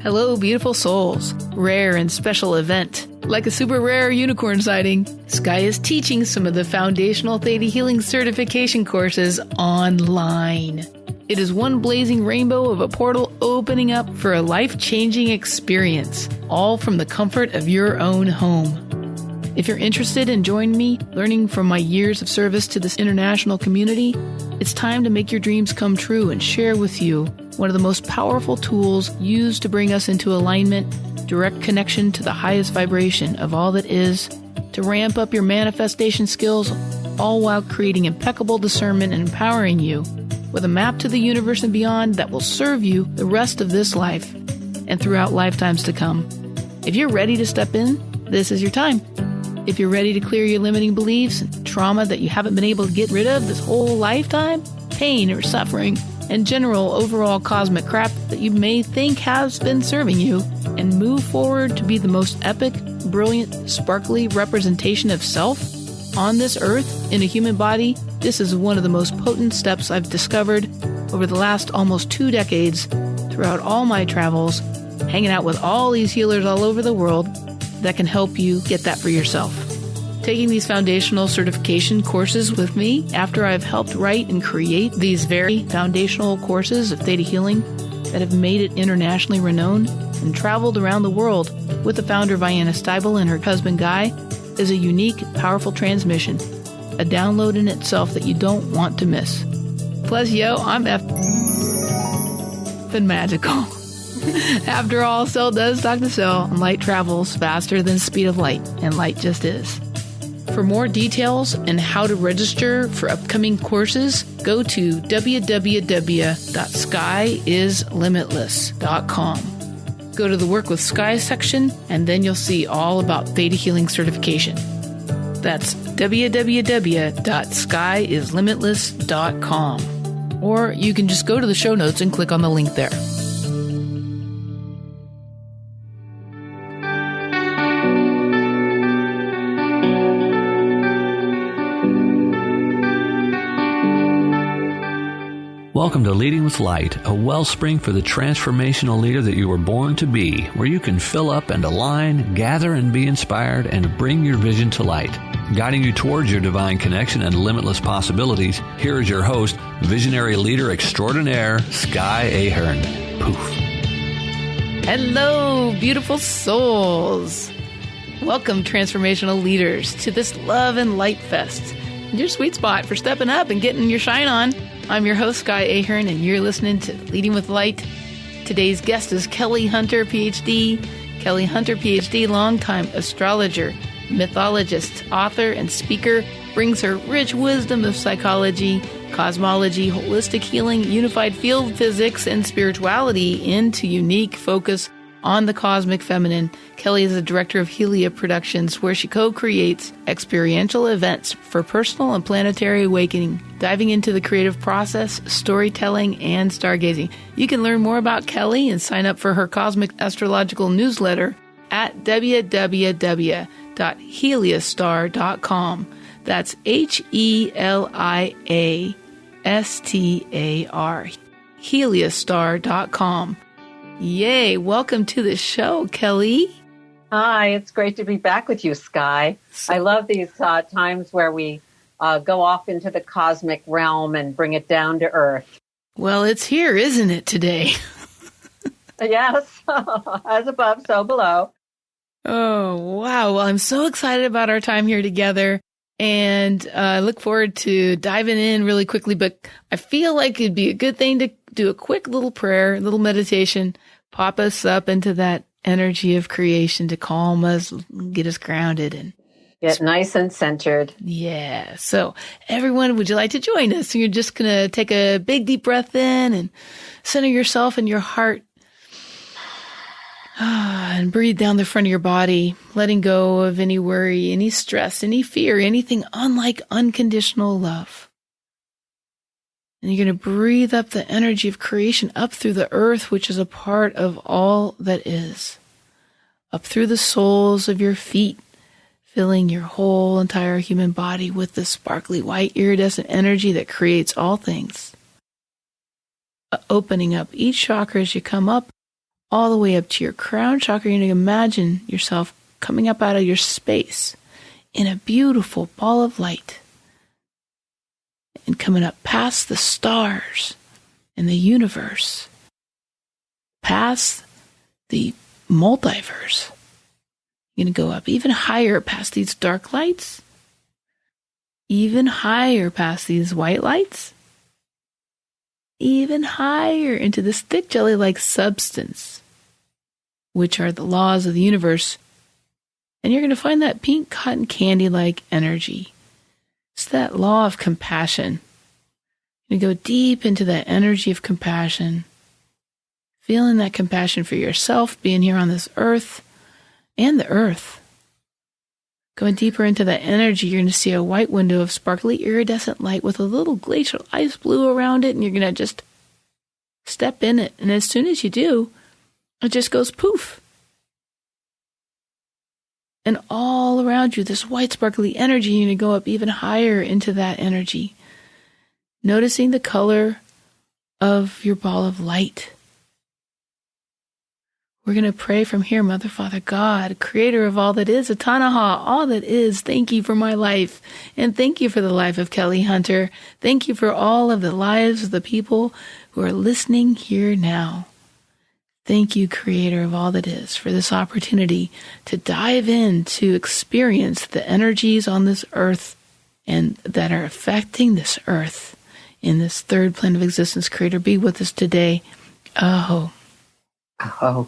Hello, beautiful souls. Rare and special event. Like a super rare unicorn sighting, Sky is teaching some of the foundational Theta Healing certification courses online. It is one blazing rainbow of a portal opening up for a life-changing experience, all from the comfort of your own home. If you're interested in joining me, learning from my years of service to this international community, it's time to make your dreams come true and share with you one of the most powerful tools used to bring us into alignment, direct connection to the highest vibration of all that is, to ramp up your manifestation skills, all while creating impeccable discernment and empowering you with a map to the universe and beyond that will serve you the rest of this life and throughout lifetimes to come. If you're ready to step in, this is your time. If you're ready to clear your limiting beliefs and trauma that you haven't been able to get rid of this whole lifetime, pain or suffering, and general overall cosmic crap that you may think has been serving you, and move forward to be the most epic, brilliant, sparkly representation of self on this earth in a human body, this is one of the most potent steps I've discovered over the last almost 2 decades throughout all my travels, hanging out with all these healers all over the world that can help you get that for yourself. Taking these foundational certification courses with me after I've helped write and create these very foundational courses of Theta Healing that have made it internationally renowned and traveled around the world with the founder Vianna Stibal and her husband Guy is a unique, powerful transmission, a download in itself that you don't want to miss. Plus, I'm effing magical. After all, cell does talk to cell, and light travels faster than the speed of light, and light just is. For more details and how to register for upcoming courses, go to www.skyislimitless.com. Go to the Work with Sky section, and then you'll see all about Theta Healing certification. That's www.skyislimitless.com. Or you can just go to the show notes and click on the link there. Welcome to Leading with Light, a wellspring for the transformational leader that you were born to be, where you can fill up and align, gather and be inspired, and bring your vision to light. Guiding you towards your divine connection and limitless possibilities, here is your host, Visionary Leader Extraordinaire, Sky Ahern. Poof. Hello, beautiful souls. Welcome, transformational leaders, to this Love and Light Fest, your sweet spot for stepping up and getting your shine on. I'm your host, Sky Ahern, and you're listening to Leading with Light. Today's guest is Kelley Hunter, Ph.D. Kelley Hunter, Ph.D., longtime astrologer, mythologist, author, and speaker, brings her rich wisdom of psychology, cosmology, holistic healing, unified field physics, and spirituality into unique focus on the cosmic feminine. Kelley is the Director of Helia Productions, where she co-creates experiential events for personal and planetary awakening, diving into the creative process, storytelling, and stargazing. You can learn more about Kelley and sign up for her cosmic astrological newsletter at www.heliastar.com. That's HELIASTAR. Heliastar.com. Yay, welcome to the show, Kelley. Hi, it's great to be back with you, Sky. I love these times where we go off into the cosmic realm and bring it down to Earth. Well, it's here, isn't it, today? Yes, as above, so below. Oh, wow. Well, I'm so excited about our time here together, and I look forward to diving in really quickly, but I feel like it'd be a good thing to do a quick little prayer, a little meditation, pop us up into that energy of creation to calm us, get us grounded, and get nice and centered. Yeah. So everyone, would you like to join us? So you're just going to take a big deep breath in and center yourself in your heart and breathe down the front of your body, letting go of any worry, any stress, any fear, anything unlike unconditional love. And you're going to breathe up the energy of creation up through the earth, which is a part of all that is. Up through the soles of your feet, filling your whole entire human body with the sparkly white iridescent energy that creates all things. Opening up each chakra as you come up, all the way up to your crown chakra. You're going to imagine yourself coming up out of your space in a beautiful ball of light and coming up past the stars and the universe, past the multiverse. You're going to go up even higher past these dark lights, even higher past these white lights, even higher into this thick jelly-like substance, which are the laws of the universe. And you're going to find that pink cotton candy-like energy. It's that law of compassion. You go deep into that energy of compassion, feeling that compassion for yourself, being here on this earth and the earth. Going deeper into that energy, you're going to see a white window of sparkly iridescent light with a little glacial ice blue around it, and you're going to just step in it. And as soon as you do, it just goes poof. And all around you, this white sparkly energy, you're going to go up even higher into that energy, noticing the color of your ball of light. We're going to pray from here, Mother, Father, God, creator of all that is, Atanaha, all that is. Thank you for my life. And thank you for the life of Kelley Hunter. Thank you for all of the lives of the people who are listening here now. Thank you, creator of all that is, for this opportunity to dive in to experience the energies on this earth and that are affecting this earth in this third plane of existence. Creator, be with us today. Oh. Oh.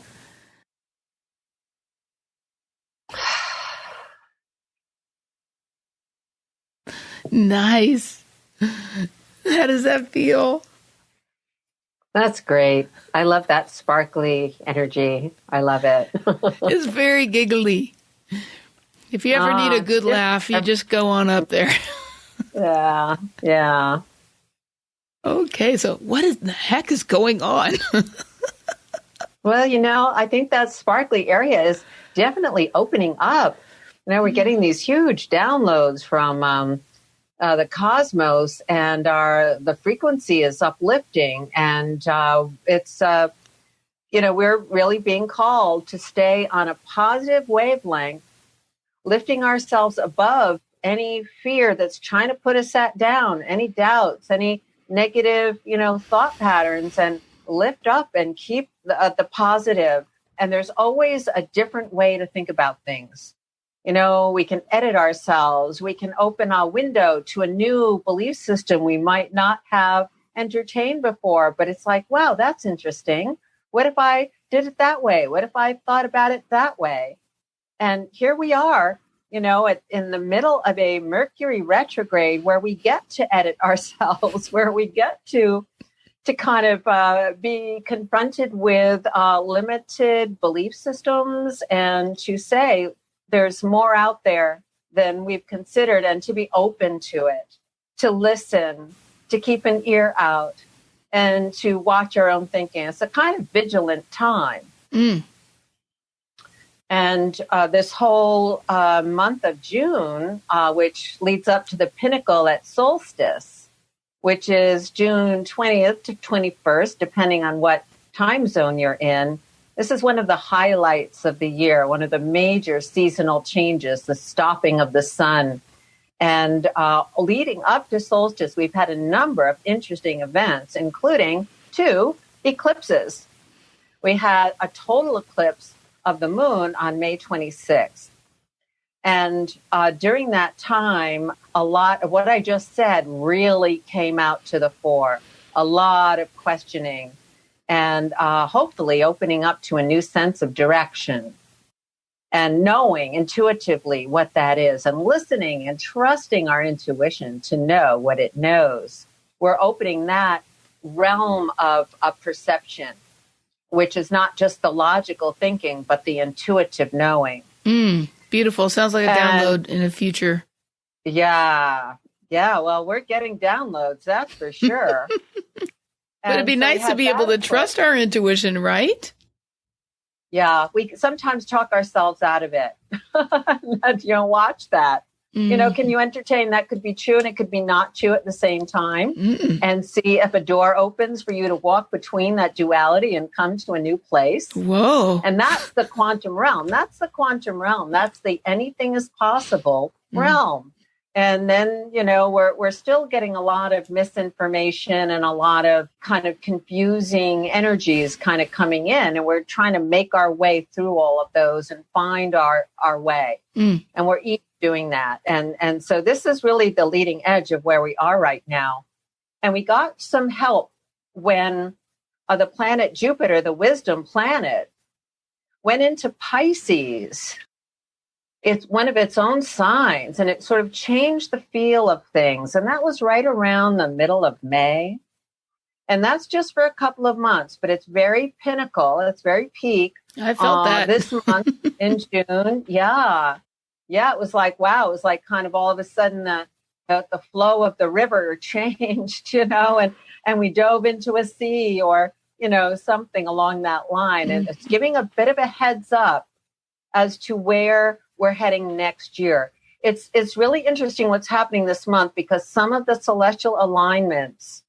Nice. How does that feel? That's great. I love that sparkly energy. I love it. It's very giggly. If you ever need a good laugh, you just go on up there. Yeah. Okay, so what in the heck is going on? Well, I think that sparkly area is definitely opening up. We're getting these huge downloads from the cosmos, and the frequency is uplifting, and it's we're really being called to stay on a positive wavelength, lifting ourselves above any fear that's trying to put us down, any doubts, any negative thought patterns, and lift up and keep the positive. And there's always a different way to think about things. We can edit ourselves. We can open a window to a new belief system we might not have entertained before. But it's like, wow, that's interesting. What if I did it that way? What if I thought about it that way? And here we are, in the middle of a Mercury retrograde where we get to edit ourselves, where we get to kind of be confronted with limited belief systems, and to say, there's more out there than we've considered, and to be open to it, to listen, to keep an ear out, and to watch our own thinking. It's a kind of vigilant time. And this whole month of June, which leads up to the pinnacle at solstice, which is June 20th to 21st, depending on what time zone you're in. This is one of the highlights of the year, one of the major seasonal changes, the stopping of the sun. And leading up to solstice, we've had a number of interesting events, including 2 eclipses. We had a total eclipse of the moon on May 26th. And during that time, a lot of what I just said really came out to the fore. A lot of questioning, and hopefully opening up to a new sense of direction, and knowing intuitively what that is, and listening and trusting our intuition to know what it knows. We're opening that realm of perception, which is not just the logical thinking, but the intuitive knowing. Beautiful. Sounds like a download in the future. Yeah. Well, we're getting downloads, that's for sure. But it'd be nice to be able to trust our intuition, right? Yeah, we sometimes talk ourselves out of it. Watch that. Can you entertain that could be true and it could be not true at the same time, and see if a door opens for you to walk between that duality and come to a new place? Whoa. And that's the quantum realm. That's the anything is possible realm. And then, we're still getting a lot of misinformation and a lot of kind of confusing energies kind of coming in. And we're trying to make our way through all of those and find our way. And we're each doing that. And so this is really the leading edge of where we are right now. And we got some help when the planet Jupiter, the wisdom planet, went into Pisces. It's one of its own signs, and it sort of changed the feel of things. And that was right around the middle of May. And that's just for a couple of months, but it's very pinnacle. It's very peak. I felt that. This month in June. Yeah. Yeah, it was like, wow. It was like kind of all of a sudden the flow of the river changed, and we dove into a sea or, something along that line. And it's giving a bit of a heads up as to where we're heading next year. It's really interesting what's happening this month because some of the celestial alignments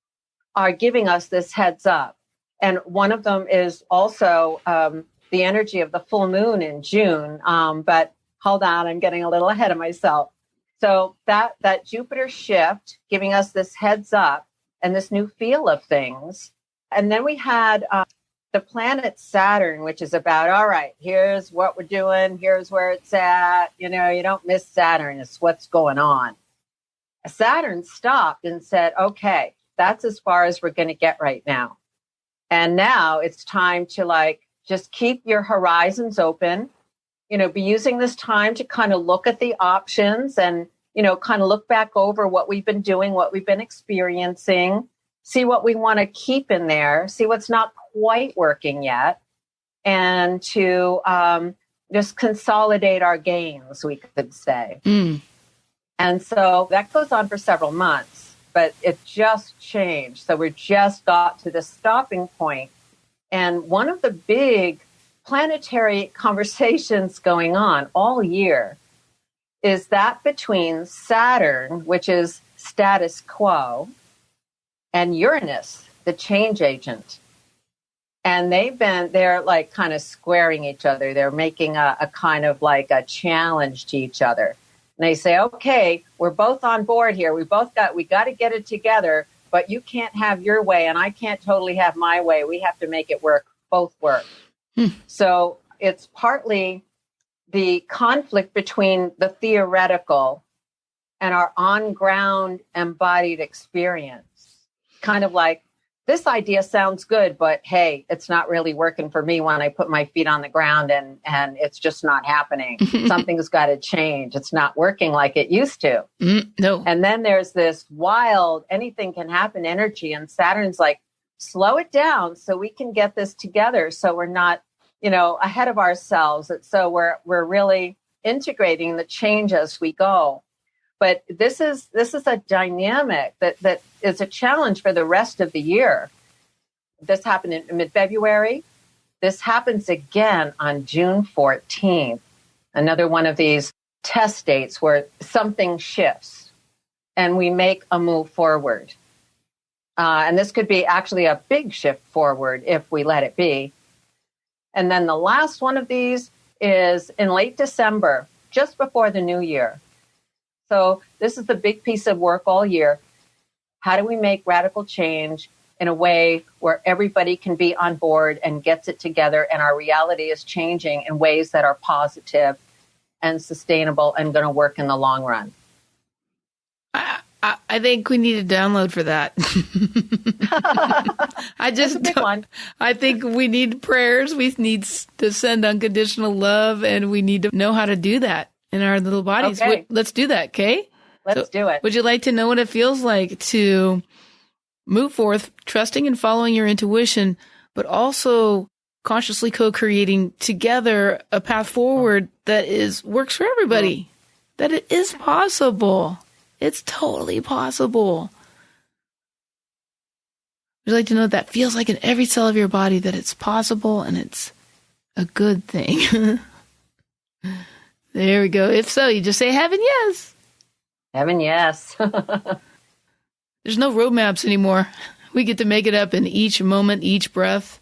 are giving us this heads up. And one of them is also the energy of the full moon in June. But hold on, I'm getting a little ahead of myself. So that Jupiter shift giving us this heads up and this new feel of things. And then we had the planet Saturn, which is about, all right, here's what we're doing. Here's where it's at. You don't miss Saturn. It's what's going on. Saturn stopped and said, okay, that's as far as we're going to get right now. And now it's time to just keep your horizons open, be using this time to kind of look at the options and, kind of look back over what we've been doing, what we've been experiencing, see what we want to keep in there, see what's not quite working yet, and to just consolidate our gains, we could say. And so that goes on for several months, but it just changed. So we just got to the stopping point. And one of the big planetary conversations going on all year is that between Saturn, which is status quo, and Uranus, the change agent. And they're like kind of squaring each other. They're making a kind of like a challenge to each other. And they say, okay, we're both on board here. We got to get it together, but you can't have your way and I can't totally have my way. We have to make it work, both work. So it's partly the conflict between the theoretical and our on-ground embodied experience. Kind of like, this idea sounds good, but hey, it's not really working for me when I put my feet on the ground and it's just not happening. Something's got to change. It's not working like it used to. No. And then there's this wild, anything can happen energy. And Saturn's like, slow it down so we can get this together. So we're not, ahead of ourselves. So we're really integrating the change as we go. But this is a dynamic that is a challenge for the rest of the year. This happened in mid-February. This happens again on June 14th. Another one of these test dates where something shifts and we make a move forward. And this could be actually a big shift forward if we let it be. And then the last one of these is in late December, just before the new year. So this is the big piece of work all year. How do we make radical change in a way where everybody can be on board and gets it together and our reality is changing in ways that are positive and sustainable and going to work in the long run? I think we need a download for that. I think we need prayers. We need to send unconditional love, and we need to know how to do that in our little bodies. Okay. Let's do that, okay? Let's do it. Would you like to know what it feels like to move forth, trusting and following your intuition, but also consciously co-creating together a path forward that works for everybody, that it is possible. It's totally possible. Would you like to know what that feels like in every cell of your body, that it's possible and it's a good thing? There we go. If so, you just say heaven yes. Heaven, yes. There's no roadmaps anymore. We get to make it up in each moment, each breath.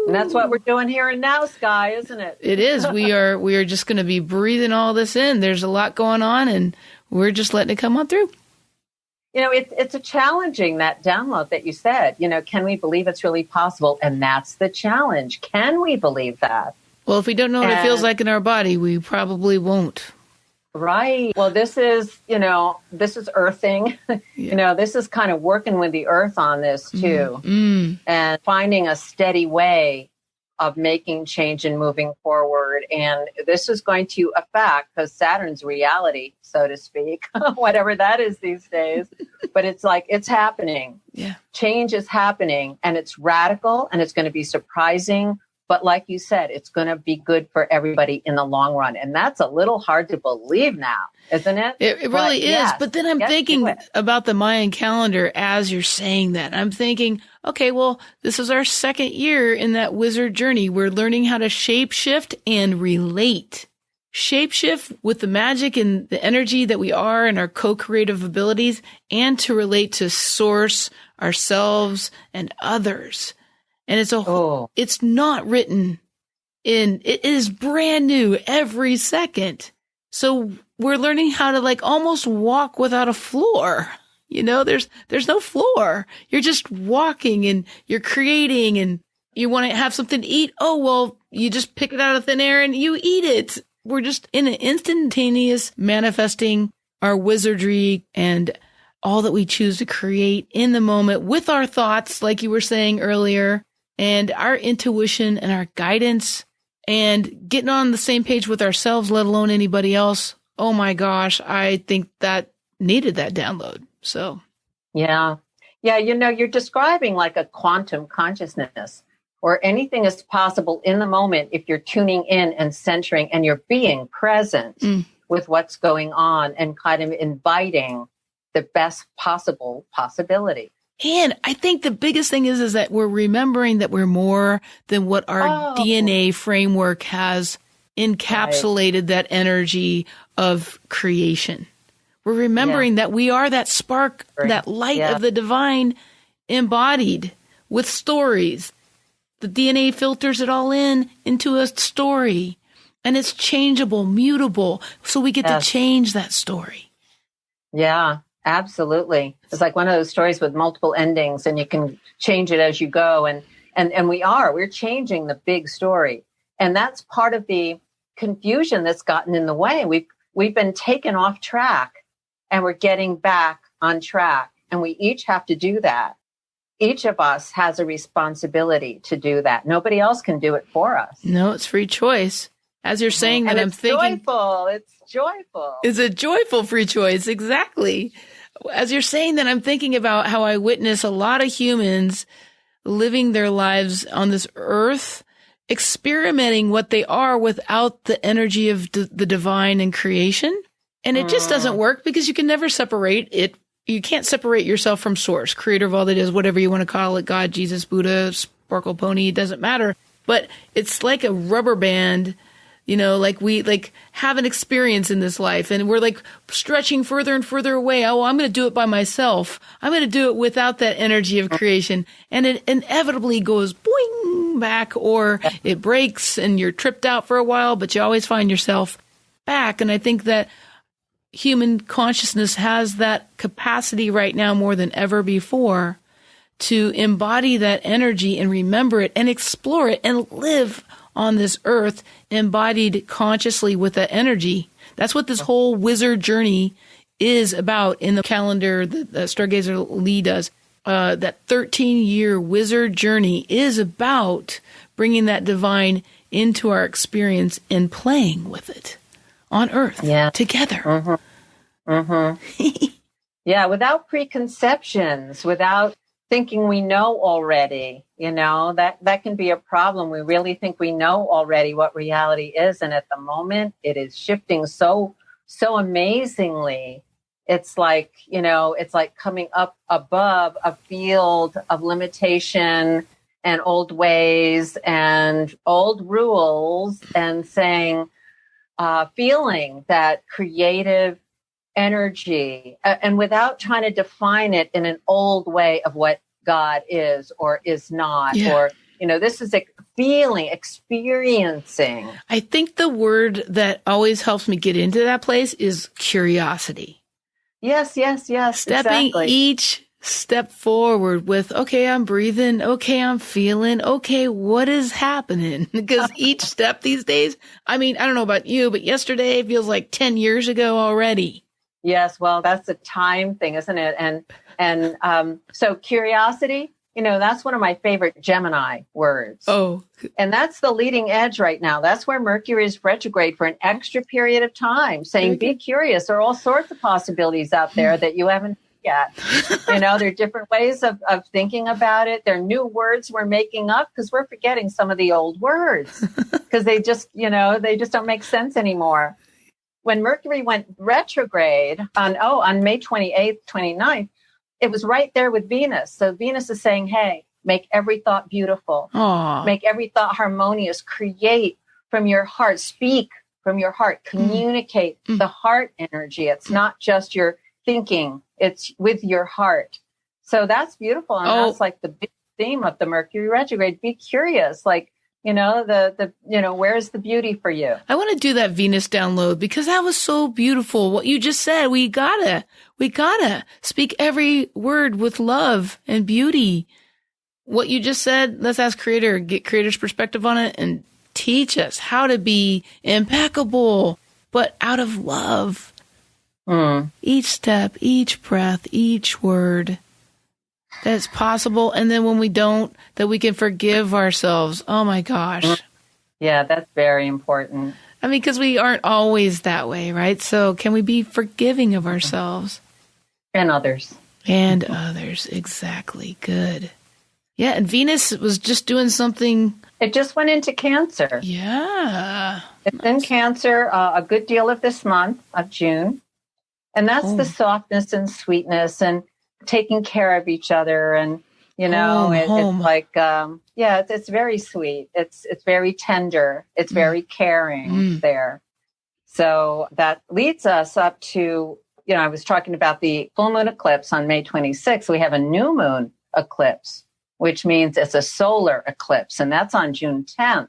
And that's what we're doing here and now, Sky, isn't it? It is. We are just going to be breathing all this in. There's a lot going on, and we're just letting it come on through. You know, it's a challenging, that download that you said. You know, can we believe it's really possible? And that's the challenge. Can we believe that? Well, if we don't know what it feels like in our body, we probably won't. Right. Well, this is earthing. Yeah. You know, this is kind of working with the earth on this too, and finding a steady way of making change and moving forward. And this is going to affect, because Saturn's reality, so to speak, whatever that is these days. But it's like, it's happening. Yeah. Change is happening, and it's radical, and it's going to be surprising. But like you said, it's going to be good for everybody in the long run. And that's a little hard to believe now, isn't it? It really is. Yes, but then I'm thinking about the Mayan calendar as you're saying that. I'm thinking, okay, well, this is our second year in that wizard journey. We're learning how to shapeshift and relate. Shapeshift with the magic and the energy that we are and our co-creative abilities, and to relate to source, ourselves, and others. And it's not written in, it is brand new every second. So we're learning how to like almost walk without a floor. You know, there's no floor. You're just walking and you're creating, and you want to have something to eat. Oh, well, you just pick it out of thin air and you eat it. We're just in an instantaneous manifesting our wizardry and all that we choose to create in the moment with our thoughts, like you were saying earlier, and our intuition and our guidance, and getting on the same page with ourselves, let alone anybody else. Oh my gosh, I think that needed that download. So, yeah. You know, you're describing like a quantum consciousness, or anything is possible in the moment if you're tuning in and centering, and you're being present with what's going on, and kind of inviting the best possible possibility. And I think the biggest thing is that we're remembering that we're more than what our DNA framework has encapsulated, that energy of creation. We're remembering that we are that spark, that light of the divine embodied with stories. The DNA filters it all into a story, and it's changeable, mutable. So we get to change that story. Yeah. Absolutely. It's like one of those stories with multiple endings, and you can change it as you go. And we're changing the big story. And that's part of the confusion that's gotten in the way. We've been taken off track, and we're getting back on track. And we each have to do that. Each of us has a responsibility to do that. Nobody else can do it for us. No, it's free choice. As you're saying that, I'm thinking it's joyful. It's a joyful free choice. Exactly. As you're saying that, I'm thinking about how I witness a lot of humans living their lives on this earth, experimenting what they are without the energy of the divine and creation. And it just doesn't work, because you can never separate it. You can't separate yourself from source, creator of all that is, whatever you want to call it, God, Jesus, Buddha, Sparkle Pony, it doesn't matter. But it's like a rubber band. You know, like we have an experience in this life, and we're like stretching further and further away. Oh, I'm going to do it by myself. I'm going to do it without that energy of creation. And it inevitably goes boing back, or it breaks and you're tripped out for a while, but you always find yourself back. And I think that human consciousness has that capacity right now more than ever before to embody that energy and remember it and explore it and live on this earth embodied consciously with that energy. That's what this whole wizard journey is about in the calendar that the Stargazer Lee does. That 13-year wizard journey is about bringing that divine into our experience and playing with it on earth together. Yeah, without preconceptions, without thinking we know already. You know, that can be a problem. We really think we know already what reality is. And at the moment, it is shifting so amazingly. It's like, you know, it's like coming up above a field of limitation and old ways and old rules, and saying, feeling that creative energy, and without trying to define it in an old way of what God is or is not, or, this is a feeling, experiencing. I think the word that always helps me get into that place is curiosity. Yes. Stepping exactly. each step forward with, okay, I'm breathing. Okay, I'm feeling. Okay, what is happening? Because each step these days, I mean, I don't know about you, but yesterday feels like 10 years ago already. Yes, well, that's a time thing, isn't it? And so curiosity, that's one of my favorite Gemini words. Oh. And that's the leading edge right now. That's where Mercury is retrograde for an extra period of time, saying, be curious. There are all sorts of possibilities out there that you haven't yet. There are different ways of thinking about it. There are new words we're making up because we're forgetting some of the old words because they just don't make sense anymore. When Mercury went retrograde on May 28th, 29th, it was right there with Venus. So Venus is saying, hey, make every thought beautiful. Aww. Make every thought harmonious. Create from your heart. Speak from your heart. Communicate the heart energy. It's not just your thinking. It's with your heart. So that's beautiful. And that's like the big theme of the Mercury retrograde. Be curious. Like, where's the beauty for you? I want to do that Venus download because that was so beautiful. What you just said, we gotta speak every word with love and beauty. What you just said, let's ask Creator, get Creator's perspective on it and teach us how to be impeccable, but out of love. Each step, each breath, each word. That's possible. And then when we don't, that we can forgive ourselves. Oh my gosh. Yeah, that's very important. I mean, because we aren't always that way, right? So can we be forgiving of ourselves? And others. And others. Exactly. Good. Yeah. And Venus was just doing something. It just went into Cancer. Yeah. It's in Cancer a good deal of this month of June. And that's the softness and sweetness and taking care of each other. And, it's like, it's very sweet. It's very tender. It's very caring there. So that leads us up to, I was talking about the full moon eclipse on May 26th. We have a new moon eclipse, which means it's a solar eclipse. And that's on June 10th.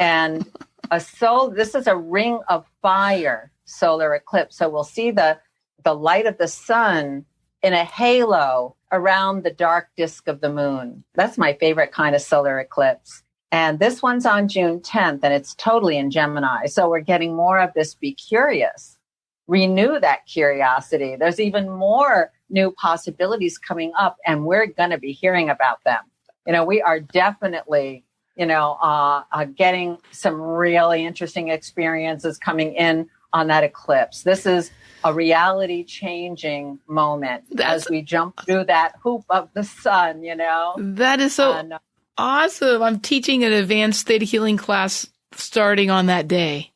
And this is a ring of fire solar eclipse. So we'll see the light of the sun in a halo around the dark disk of the moon. That's my favorite kind of solar eclipse. And this one's on June 10th, and it's totally in Gemini. So we're getting more of this be curious. Renew that curiosity. There's even more new possibilities coming up, and we're going to be hearing about them. We are definitely, getting some really interesting experiences coming in on that eclipse. This is a reality changing moment as we jump through that hoop of the sun, That is so awesome. I'm teaching an advanced theta healing class starting on that day.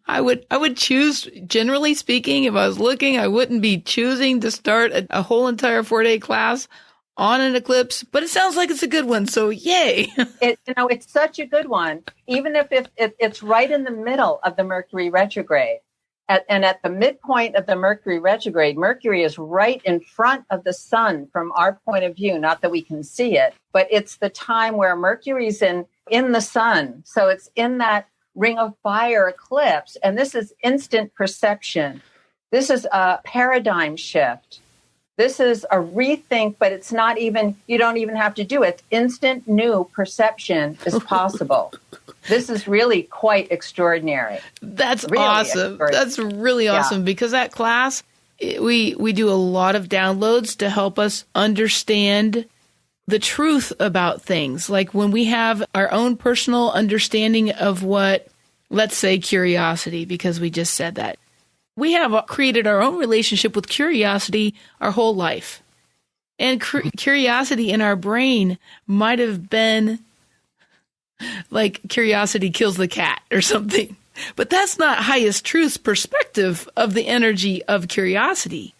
I would choose, generally speaking, if I was looking, I wouldn't be choosing to start a whole entire 4-day class on an eclipse, but it sounds like it's a good one. So yay. It's such a good one, even if it's right in the middle of the Mercury retrograde. And at the midpoint of the Mercury retrograde, Mercury is right in front of the sun from our point of view. Not that we can see it, but it's the time where Mercury's in the sun. So it's in that ring of fire eclipse. And this is instant perception. This is a paradigm shift. This is a rethink, but it's not even, you don't even have to do it. Instant new perception is possible. This is really quite extraordinary. That's really awesome. That's really awesome because that class, we do a lot of downloads to help us understand the truth about things. Like when we have our own personal understanding of what, let's say, curiosity, because we just said that. We have created our own relationship with curiosity our whole life. And curiosity in our brain might have been like curiosity kills the cat or something. But that's not highest truth's perspective of the energy of curiosity.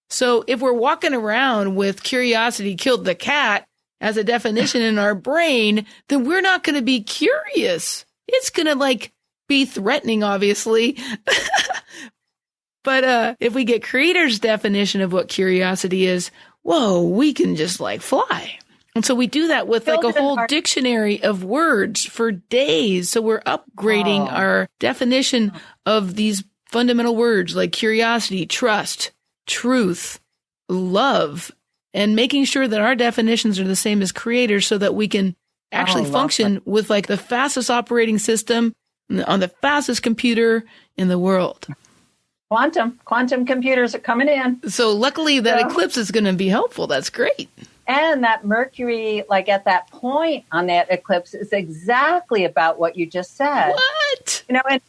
So if we're walking around with curiosity killed the cat as a definition in our brain, then we're not going to be curious. It's going to be threatening, obviously. But if we get creator's definition of what curiosity is, whoa, we can just like fly. And so we do that with like a whole dictionary of words for days. So we're upgrading our definition of these fundamental words like curiosity, trust, truth, love, and making sure that our definitions are the same as creators so that we can actually function with like the fastest operating system on the fastest computer in the world. Quantum computers are coming in. So luckily that eclipse is going to be helpful. That's great. And that Mercury, like at that point on that eclipse, is exactly about what you just said. What?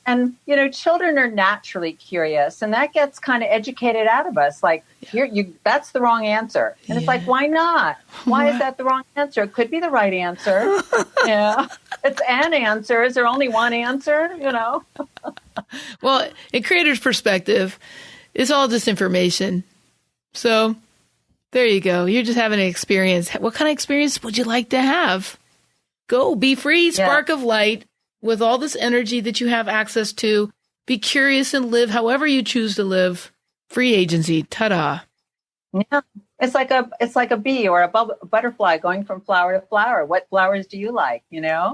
And children are naturally curious, and that gets kind of educated out of us. Like, that's the wrong answer. And it's like, why not? Why is that the wrong answer? It could be the right answer. It's an answer. Is there only one answer? Well, in creator's perspective, it's all just information. So there you go. You're just having an experience. What kind of experience would you like to have? Go be free, spark of light with all this energy that you have access to. Be curious and live however you choose to live. Free agency. Ta-da. Yeah. It's like a bee or a butterfly going from flower to flower. What flowers do you like?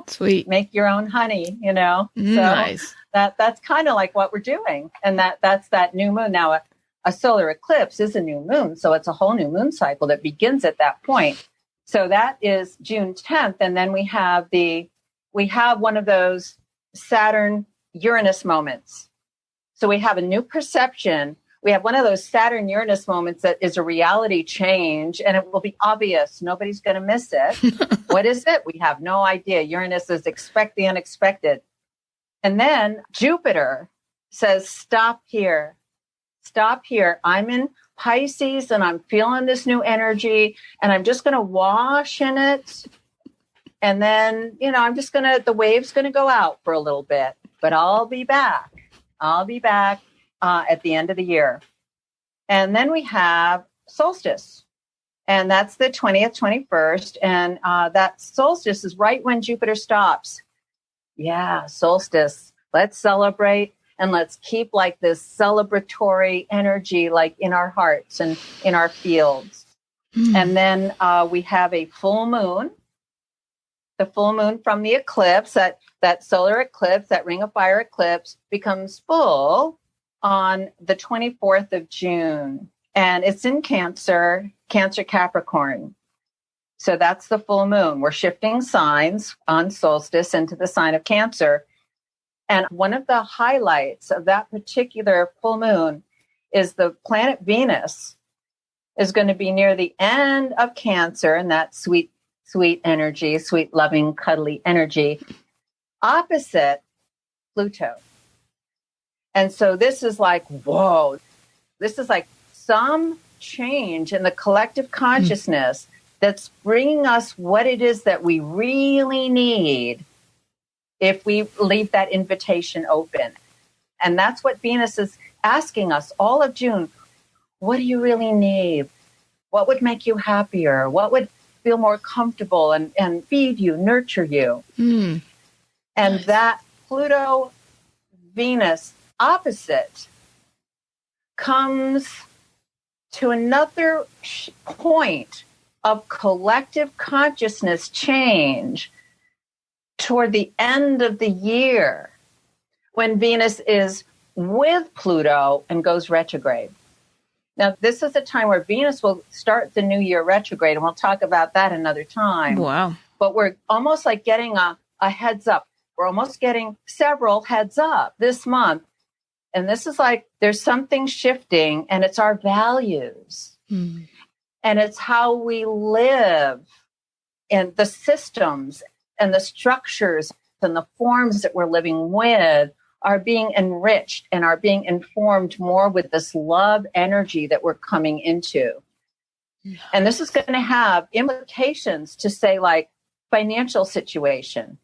Sweet. Make your own honey, So nice. That's kind of like what we're doing. And that's that new moon. Now, a solar eclipse is a new moon, so it's a whole new moon cycle that begins at that point. So that is June 10th, and then we have one of those Saturn-Uranus moments. So we have a new perception. We have one of those Saturn-Uranus moments that is a reality change, and it will be obvious. Nobody's going to miss it. What is it? We have no idea. Uranus is expect the unexpected. And then Jupiter says, stop here. Stop here. I'm in Pisces and I'm feeling this new energy and I'm just going to wash in it. And then, the wave's going to go out for a little bit, but I'll be back. At the end of the year. And then we have solstice, and that's the 20th, 21st. And that solstice is right when Jupiter stops. Yeah, solstice. Let's celebrate. And let's keep like this celebratory energy, like in our hearts and in our fields. And then we have a full moon, the full moon from the eclipse, that solar eclipse, that ring of fire eclipse becomes full on the 24th of June. And it's in Cancer Capricorn. So that's the full moon. We're shifting signs on solstice into the sign of Cancer. And one of the highlights of that particular full moon is the planet Venus is going to be near the end of Cancer, and that sweet, sweet energy, sweet, loving, cuddly energy, opposite Pluto. And so this is like, whoa, this is like some change in the collective consciousness that's bringing us what it is that we really need if we leave that invitation open. And that's what Venus is asking us all of June. What do you really need? What would make you happier? What would feel more comfortable and feed you, nurture you? And nice. That Pluto-Venus opposite comes to another point of collective consciousness change toward the end of the year, when Venus is with Pluto and goes retrograde. Now, this is a time where Venus will start the new year retrograde, and we'll talk about that another time. Wow. But we're almost like getting a heads up. We're almost getting several heads up this month. And this is like, there's something shifting, and it's our values. And it's how we live, and the systems and the structures and the forms that we're living with are being enriched and are being informed more with this love energy that we're coming into. And this is going to have implications to, say, like financial situation,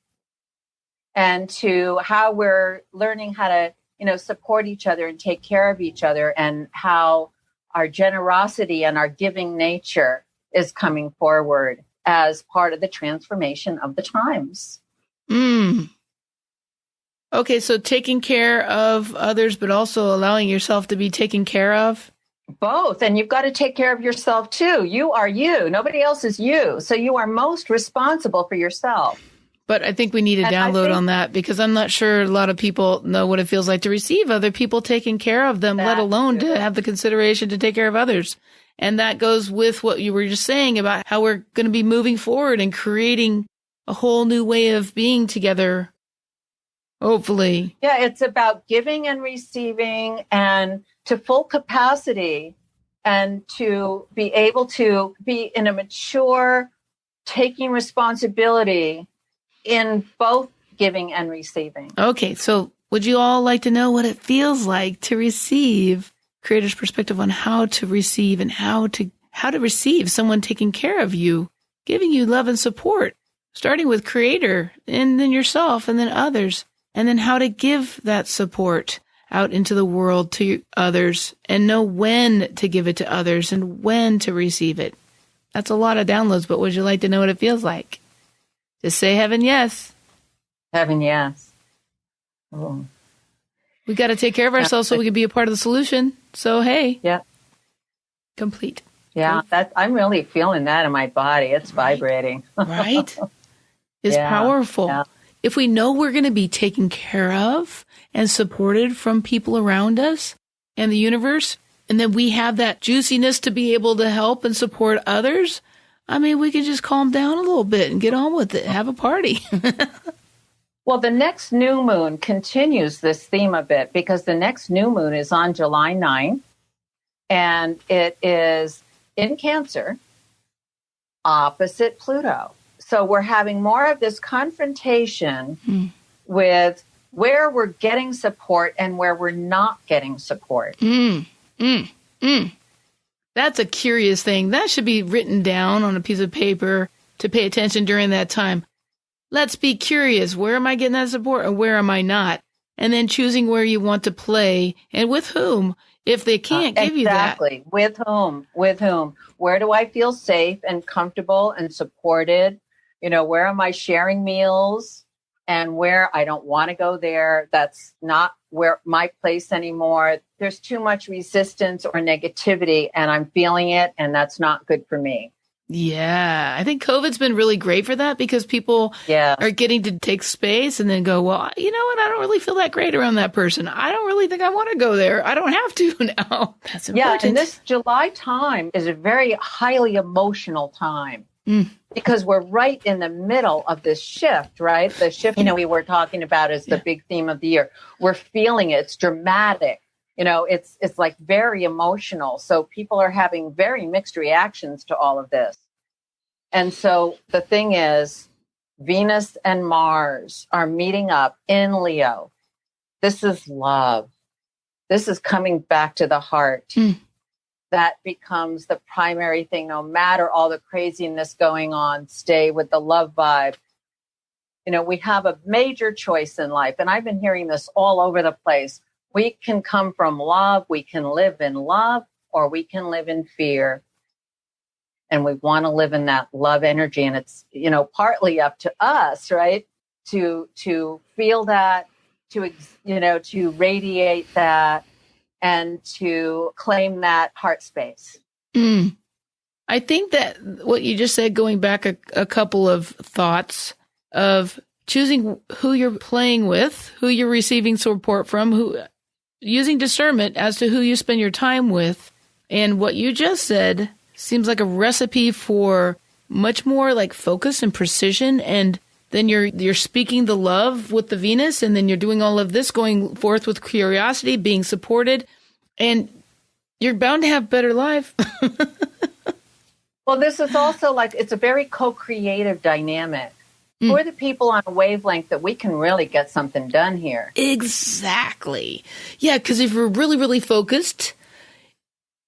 and to how we're learning how to, support each other and take care of each other, and how our generosity and our giving nature is coming forward as part of the transformation of the times. Okay, so taking care of others, but also allowing yourself to be taken care of? Both. And you've got to take care of yourself too. You are you. Nobody else is you. So you are most responsible for yourself. But I think we need a download on that, because I'm not sure a lot of people know what it feels like to receive other people taking care of them, let alone to have the consideration to take care of others. And that goes with what you were just saying about how we're going to be moving forward and creating a whole new way of being together. Hopefully. Yeah, it's about giving and receiving and to full capacity, and to be able to be in a mature, taking responsibility in both giving and receiving. Okay, so would you all like to know what it feels like to receive? Creator's perspective on how to receive and how to receive someone taking care of you, giving you love and support, starting with Creator and then yourself and then others, and then how to give that support out into the world to others and know when to give it to others and when to receive it. That's a lot of downloads, but would you like to know what it feels like? Just say heaven yes. Heaven yes. Oh. We got to take care of ourselves so we can be a part of the solution. So, hey. Yeah. Complete. Yeah, I'm really feeling that in my body. It's vibrating. Right? It's powerful. Yeah. If we know we're going to be taken care of and supported from people around us and the universe, and then we have that juiciness to be able to help and support others, I mean, we could just calm down a little bit and get on with it, have a party. Well, the next new moon continues this theme a bit, because the next new moon is on July 9th, and it is in Cancer, opposite Pluto. So we're having more of this confrontation with where we're getting support and where we're not getting support. That's a curious thing. That should be written down on a piece of paper to pay attention during that time. Let's be curious. Where am I getting that support and where am I not? And then choosing where you want to play and with whom, if they can't give you that. Exactly. With whom? With whom? Where do I feel safe and comfortable and supported? You know, where am I sharing meals, and where I don't want to go there? That's not where my place anymore. There's too much resistance or negativity, and I'm feeling it, and that's not good for me. Yeah, I think COVID's been really great for that, because people are getting to take space and then go, well, you know what? I don't really feel that great around that person. I don't really think I want to go there. I don't have to now. That's important. Yeah, and this July time is a very highly emotional time. Because we're right in the middle of this shift, right? The shift, we were talking about is the big theme of the year. We're feeling it. It's dramatic. It's like very emotional. So people are having very mixed reactions to all of this. And so the thing is, Venus and Mars are meeting up in Leo. This is love. This is coming back to the heart. That becomes the primary thing, no matter all the craziness going on. Stay with the love vibe. We have a major choice in life, and I've been hearing this all over the place. We can come from love, we can live in love, or we can live in fear. And we want to live in that love energy, and it's, partly up to us, right? To feel that, to radiate that, and to claim that heart space. I think that what you just said, going back a couple of thoughts of choosing who you're playing with, who you're receiving support from, using discernment as to who you spend your time with. And what you just said seems like a recipe for much more like focus and precision. And then you're speaking the love with the Venus, and then you're doing all of this, going forth with curiosity, being supported, and you're bound to have better life. Well, this is also it's a very co-creative dynamic. We're the people on a wavelength that we can really get something done here. Exactly. Yeah, because if you're really, really focused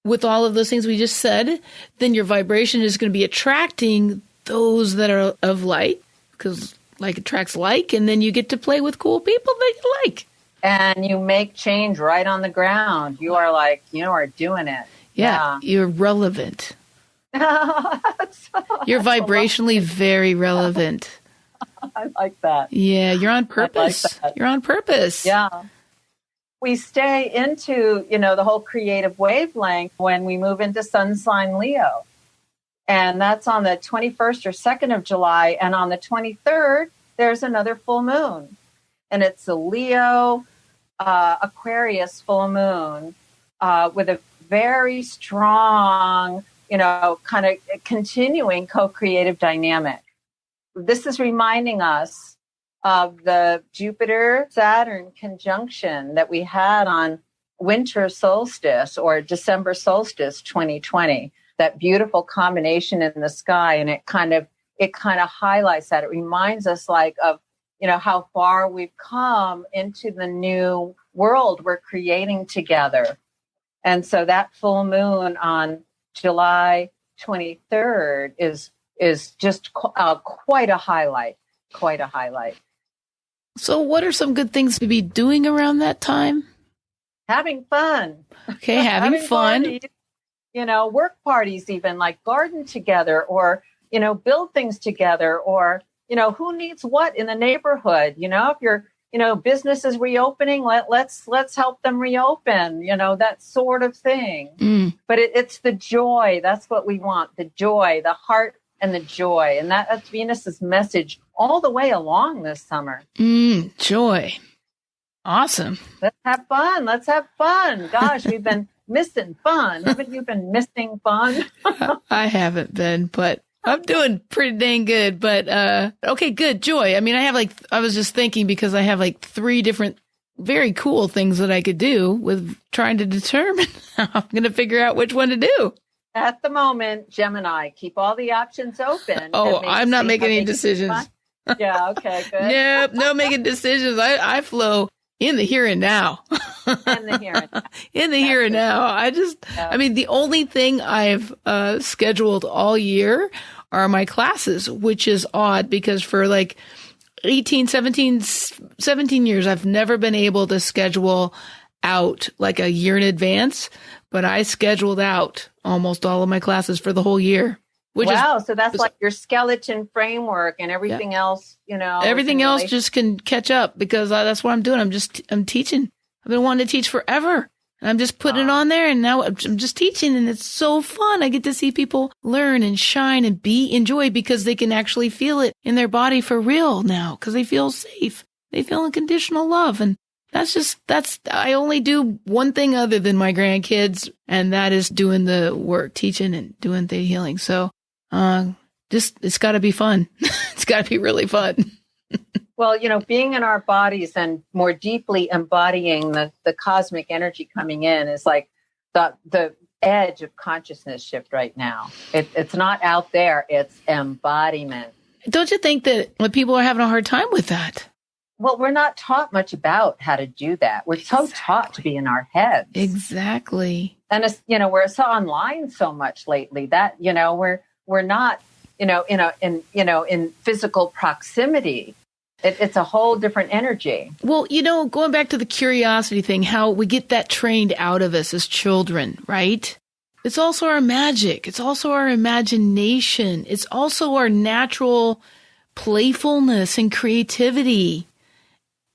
with all of those things we just said, then your vibration is going to be attracting those that are of light, because like attracts like, and then you get to play with cool people that you like. And you make change right on the ground. You are are doing it. Yeah. You're relevant. You're vibrationally very relevant. I like that. Yeah, you're on purpose. I like that. You're on purpose. Yeah. We stay into, the whole creative wavelength when we move into sun sign Leo. And that's on the 21st or 2nd of July. And on the 23rd, there's another full moon. And it's a Leo Aquarius full moon with a very strong, kind of continuing co-creative dynamic. This is reminding us of the Jupiter-Saturn conjunction that we had on winter solstice or December solstice 2020, that beautiful combination in the sky. And it kind of highlights that. It reminds us of, how far we've come into the new world we're creating together. And so that full moon on July 23rd is just quite a highlight. So what are some good things to be doing around that time? Having fun. Okay, having fun. Parties, work parties even, like garden together or, build things together or, who needs what in the neighborhood. If your, business is reopening, let's help them reopen, that sort of thing. But it's the joy. That's what we want, the joy, the heart and the joy. And that's Venus's message all the way along this summer. Joy. Awesome. Let's have fun. Gosh, we've been missing fun. Haven't you been missing fun? I haven't been, but I'm doing pretty dang good. But okay, good. Joy. I mean, I was just thinking because I have 3 different very cool things that I could do with trying to determine how I'm going to figure out which one to do. At the moment, Gemini, keep all the options open. Oh, I'm not making any decisions. Yeah, okay, good. Nope, no making decisions. I flow in the here and now. In the here and now. In the here and now. I mean, the only thing I've scheduled all year are my classes, which is odd because for 17 years, I've never been able to schedule out a year in advance, but I scheduled out almost all of my classes for the whole year. Wow. So that's your skeleton framework and everything else, Everything else just can catch up because that's what I'm doing. I'm teaching. I've been wanting to teach forever. And I'm just putting it on there and now I'm just teaching and it's so fun. I get to see people learn and shine and enjoy because they can actually feel it in their body for real now because they feel safe. They feel unconditional love. And I only do one thing other than my grandkids, and that is doing the work, teaching and doing the healing. So, it's got to be fun. It's got to be really fun. Well, being in our bodies and more deeply embodying the cosmic energy coming in is the edge of consciousness shift right now. It's not out there. It's embodiment. Don't you think that people are having a hard time with that? Well, we're not taught much about how to do that. We're so taught to be in our heads. Exactly. And it's, we're so online so much lately that, we're not, in physical proximity. It's a whole different energy. Well, going back to the curiosity thing, how we get that trained out of us as children, right? It's also our magic. It's also our imagination. It's also our natural playfulness and creativity.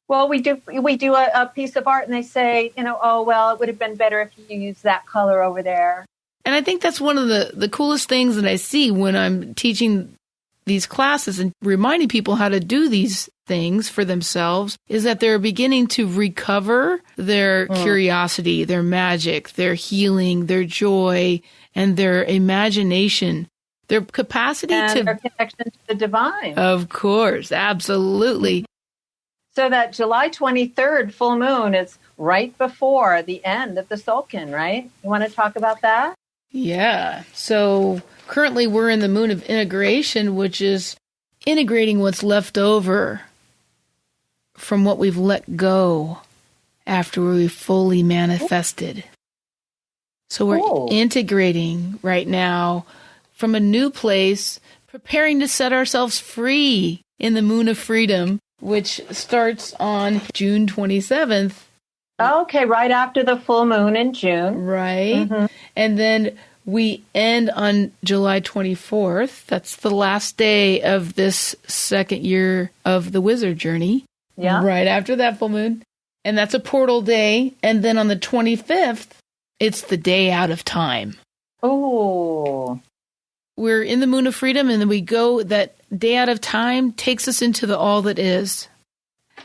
Well, we do a piece of art and they say, oh, well, it would have been better if you used that color over there. And I think that's one of the coolest things that I see when I'm teaching these classes and reminding people how to do these things for themselves is that they're beginning to recover their curiosity, their magic, their joy, and their imagination, their capacity and their connection to the divine. Of course, absolutely. So that July 23rd full moon is right before the end of the Sulcan, right? You want to talk about that? Yeah. So currently we're in the moon of integration, which is integrating what's left over from what we've let go after we fully manifested. So we're integrating right now from a new place, preparing to set ourselves free in the moon of freedom, which starts on June 27th. Okay, right after the full moon in June. Right. Mm-hmm. And then we end on July 24th. That's the last day of this second year of the wizard journey. Yeah. Right after that full moon. And that's a portal day. And then on the 25th, it's the day out of time. Oh. We're in the moon of freedom, and then we go, that day out of time takes us into the all that is.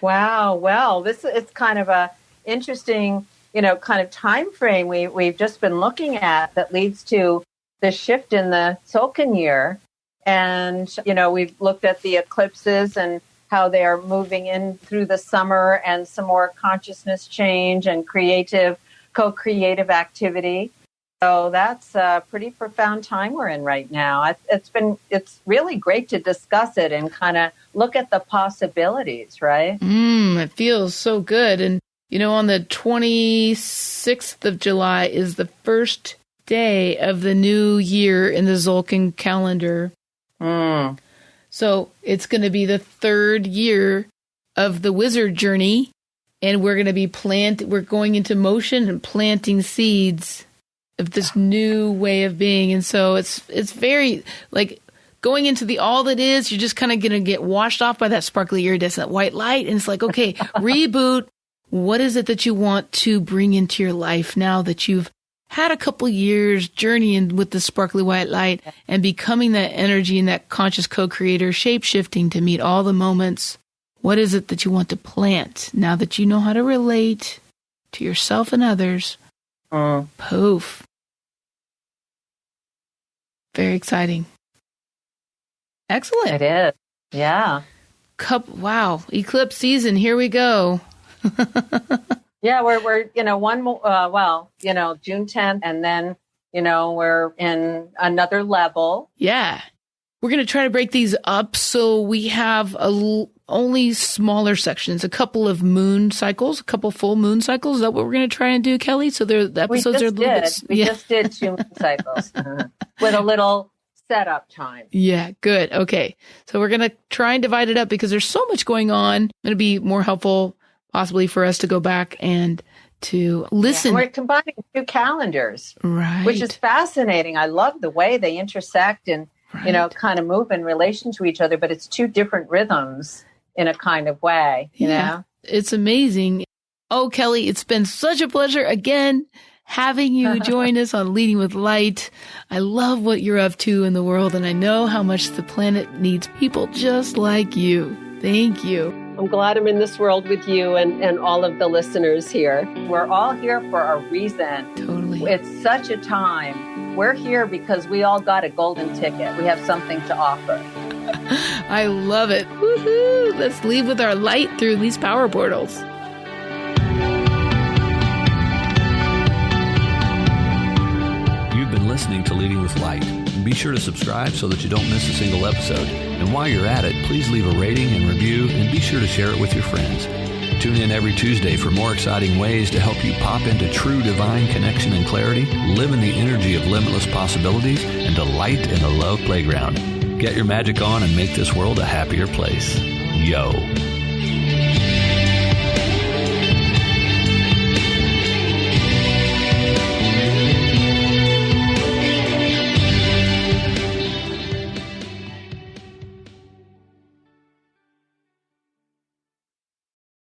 Wow. Well, this is kind of a interesting, kind of time frame we've just been looking at that leads to the shift in the Tzolk'in year. And, we've looked at the eclipses and how they are moving in through the summer and some more consciousness change and co-creative activity. So that's a pretty profound time we're in right now. It's really great to discuss it and kind of look at the possibilities, right? It feels so good. And, on the 26th of July is the first day of the new year in the Tzolk'in calendar. So it's going to be the third year of the wizard journey, and we're going to be we're going into motion and planting seeds of this new way of being. And so it's very like going into the all that is, you're just kind of going to get washed off by that sparkly iridescent white light. And it's like, okay, reboot. What is it that you want to bring into your life now that you've had a couple years journeying with the sparkly white light and becoming that energy and that conscious co-creator, shape-shifting to meet all the moments? What is it that you want to plant now that you know how to relate to yourself and others? Poof. Very exciting. Excellent. It is. Yeah. Wow. Eclipse season. Here we go. Yeah, we're June 10th, and then, we're in another level. Yeah. We're going to try to break these up so we have only smaller sections, a couple of moon cycles, a couple full moon cycles. Is that what we're going to try and do, Kelley? So the episodes are a little bit... We just did 2 moon cycles with a little setup time. Yeah, good. Okay. So we're going to try and divide it up because there's so much going on. It'll be more helpful possibly for us to go back and to listen. Yeah, we're combining 2 calendars, right? Which is fascinating. I love the way they intersect and, kind of move in relation to each other, but it's 2 different rhythms in a kind of way, you know? It's amazing. Oh, Kelley, it's been such a pleasure again having you join us on Leading with Light. I love what you're up to in the world, and I know how much the planet needs people just like you. Thank you. I'm glad I'm in this world with you and all of the listeners here. We're all here for a reason. Totally. It's such a time. We're here because we all got a golden ticket. We have something to offer. I love it. Woohoo! Let's leave with our light through these power portals. You've been listening to Leading with Light. Be sure to subscribe so that you don't miss a single episode. And while you're at it, please leave a rating and review, and be sure to share it with your friends. Tune in every Tuesday for more exciting ways to help you pop into true divine connection and clarity, live in the energy of limitless possibilities, and delight in the love playground. Get your magic on and make this world a happier place. Yo.